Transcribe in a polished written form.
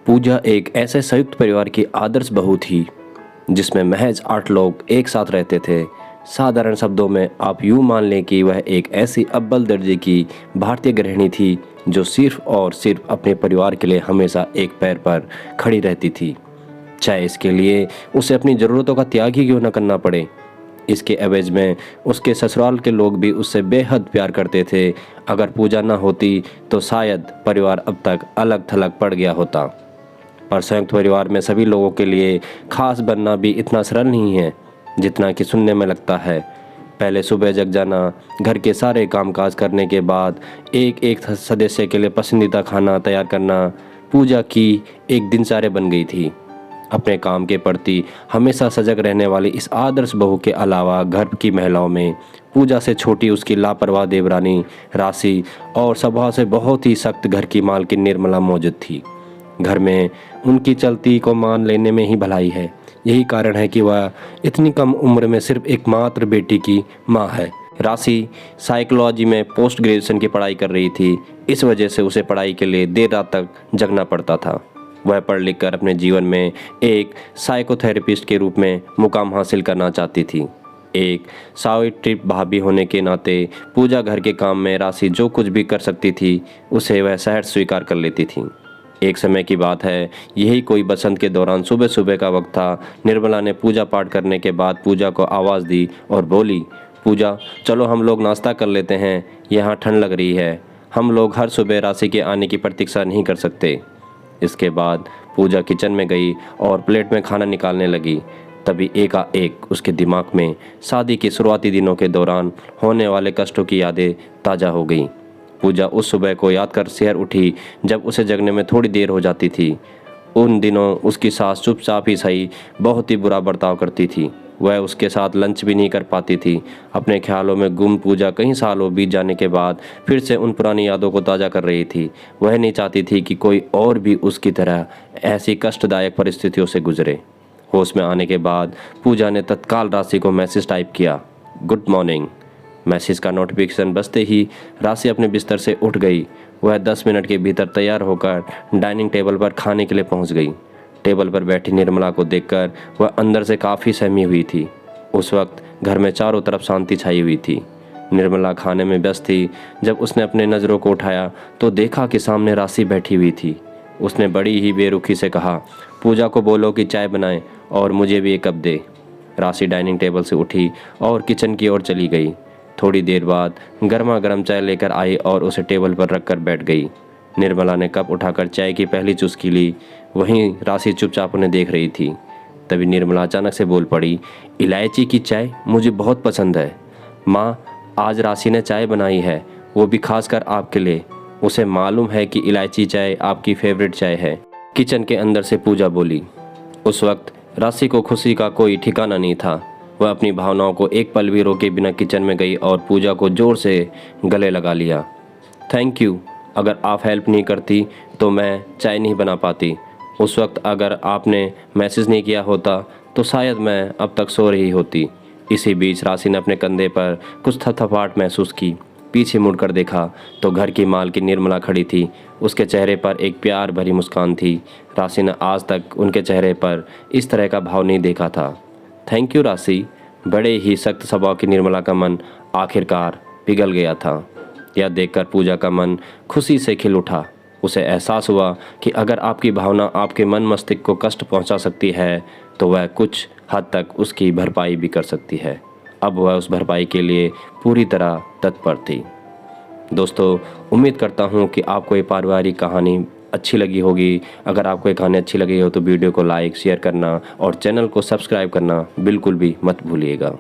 पूजा एक ऐसे संयुक्त परिवार की आदर्श बहू थी जिसमें महज 8 लोग एक साथ रहते थे। साधारण शब्दों में आप यूँ मान लें कि वह एक ऐसी अव्वल दर्जे की भारतीय गृहिणी थी जो सिर्फ और सिर्फ अपने परिवार के लिए हमेशा एक पैर पर खड़ी रहती थी, चाहे इसके लिए उसे अपनी ज़रूरतों का त्याग ही क्यों न करना पड़े। इसके एवज में उसके ससुराल के लोग भी उससे बेहद प्यार करते थे। अगर पूजा न होती तो शायद परिवार अब तक अलग थलग पड़ गया होता। पर संयुक्त परिवार में सभी लोगों के लिए खास बनना भी इतना सरल नहीं है जितना कि सुनने में लगता है। पहले सुबह जग जाना, घर के सारे कामकाज करने के बाद एक एक सदस्य के लिए पसंदीदा खाना तैयार करना पूजा की एक दिनचर्या बन गई थी। अपने काम के प्रति हमेशा सजग रहने वाली इस आदर्श बहू के अलावा घर की महिलाओं में पूजा से छोटी उसकी लापरवाह देवरानी राशि और स्वभाव से बहुत ही सख्त घर की मालकिन निर्मला मौजूद थी। घर में उनकी चलती को मान लेने में ही भलाई है। यही कारण है कि वह इतनी कम उम्र में सिर्फ एकमात्र बेटी की माँ है। राशि साइकोलॉजी में पोस्ट ग्रेजुएशन की पढ़ाई कर रही थी। इस वजह से उसे पढ़ाई के लिए देर रात तक जगना पड़ता था। वह पढ़ लिख कर अपने जीवन में एक साइकोथेरेपिस्ट के रूप में मुकाम हासिल करना चाहती थी। एक सावित्री भाभी होने के नाते पूजा घर के काम में राशि जो कुछ भी कर सकती थी उसे वह सहज स्वीकार कर लेती थी। एक समय की बात है, यही कोई बसंत के दौरान सुबह सुबह का वक्त था। निर्मला ने पूजा पाठ करने के बाद पूजा को आवाज़ दी और बोली, पूजा चलो हम लोग नाश्ता कर लेते हैं, यहाँ ठंड लग रही है। हम लोग हर सुबह राशि के आने की प्रतीक्षा नहीं कर सकते। इसके बाद पूजा किचन में गई और प्लेट में खाना निकालने लगी। तभी एकाएक उसके दिमाग में शादी के शुरुआती दिनों के दौरान होने वाले कष्टों की यादें ताज़ा हो गई। पूजा उस सुबह को याद कर सिहर उठी जब उसे जगने में थोड़ी देर हो जाती थी। उन दिनों उसकी सास चुपचाप ही सही बहुत ही बुरा बर्ताव करती थी। वह उसके साथ लंच भी नहीं कर पाती थी। अपने ख्यालों में गुम पूजा कई सालों बीत जाने के बाद फिर से उन पुरानी यादों को ताज़ा कर रही थी। वह नहीं चाहती थी कि कोई और भी उसकी तरह ऐसी कष्टदायक परिस्थितियों से गुजरे। होश में आने के बाद पूजा ने तत्काल राशि को मैसेज टाइप किया, गुड मॉर्निंग। मैसेज का नोटिफिकेशन बजते ही राशि अपने बिस्तर से उठ गई। वह 10 मिनट के भीतर तैयार होकर डाइनिंग टेबल पर खाने के लिए पहुंच गई। टेबल पर बैठी निर्मला को देखकर वह अंदर से काफ़ी सहमी हुई थी। उस वक्त घर में चारों तरफ शांति छाई हुई थी। निर्मला खाने में व्यस्त थी। जब उसने अपने नज़रों को उठाया तो देखा कि सामने राशि बैठी हुई थी। उसने बड़ी ही बेरुखी से कहा, पूजा को बोलो कि चाय बनाए और मुझे भी एक कप दे। राशि डाइनिंग टेबल से उठी और किचन की ओर चली गई। थोड़ी देर बाद गर्मा गर्म चाय लेकर आई और उसे टेबल पर रखकर बैठ गई। निर्मला ने कप उठाकर चाय की पहली चुस्की ली। वहीं राशि चुपचाप उन्हें देख रही थी। तभी निर्मला अचानक से बोल पड़ी, इलायची की चाय मुझे बहुत पसंद है। माँ, आज राशि ने चाय बनाई है, वो भी खासकर आपके लिए। उसे मालूम है कि इलायची चाय आपकी फेवरेट चाय है। किचन के अंदर से पूजा बोली। उस वक्त राशि को खुशी का कोई ठिकाना नहीं था। वह अपनी भावनाओं को एक पल भी रोके बिना किचन में गई और पूजा को जोर से गले लगा लिया। थैंक यू, अगर आप हेल्प नहीं करती तो मैं चाय नहीं बना पाती। उस वक्त अगर आपने मैसेज नहीं किया होता तो शायद मैं अब तक सो रही होती। इसी बीच राशि ने अपने कंधे पर कुछ थपथपाहट महसूस की। पीछे मुड़कर देखा तो घर की मालकिन निर्मला खड़ी थी। उसके चेहरे पर एक प्यार भरी मुस्कान थी। राशि ने आज तक उनके चेहरे पर इस तरह का भाव नहीं देखा था। थैंक यू राशि। बड़े ही सख्त स्वभाव की निर्मला का मन आखिरकार पिघल गया था। यह देखकर पूजा का मन खुशी से खिल उठा। उसे एहसास हुआ कि अगर आपकी भावना आपके मन मस्तिष्क को कष्ट पहुंचा सकती है तो वह कुछ हद तक उसकी भरपाई भी कर सकती है। अब वह उस भरपाई के लिए पूरी तरह तत्पर थी। दोस्तों, उम्मीद करता हूं कि आपको ये पारिवारिक कहानी अच्छी लगी होगी। अगर आपको ये कहानी अच्छी लगी हो तो वीडियो को लाइक शेयर करना और चैनल को सब्सक्राइब करना बिल्कुल भी मत भूलिएगा।